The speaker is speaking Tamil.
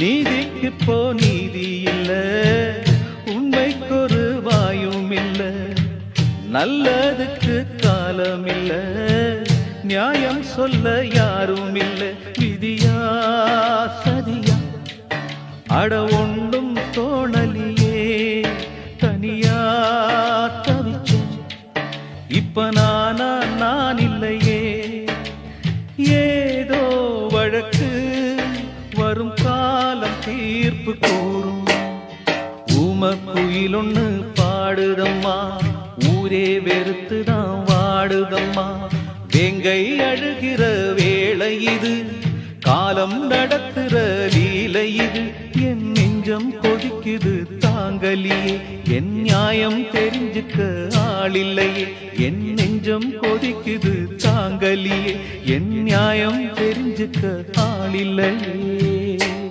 நீதிக்கு போ நீதி இல்ல, உண்மைக்கொரு வாயும் இல்ல, நல்லதுக்கு காலம் இல்ல, நியாயம் சொல்ல யாரும் இல்ல. விதியா சதியா அட ஒன்றும் தோணலியே, தனியா தவிச்சேன் இப்ப நான் இல்லையே. ஏதோ வழக்கு வரும் காலம் தீர்ப்பு கூறும். ஊமக்குயில் ஒண்ணு பாடுதம்மா, ஊரே வெறுத்துதான் வாடுதம்மா. வேங்கை அழுகிற வேளை இது, காலம் நடத்துற லீலை இது. என் நெஞ்சம் கொதிக்குது தாங்கலியே, என் நியாயம் தெரிஞ்சுக்க ஆளில்லையே. என் நெஞ்சம் கொதிக்குது தாங்கலியே, என் நியாயம் தெரிஞ்சுக்க ஆளில்லையே.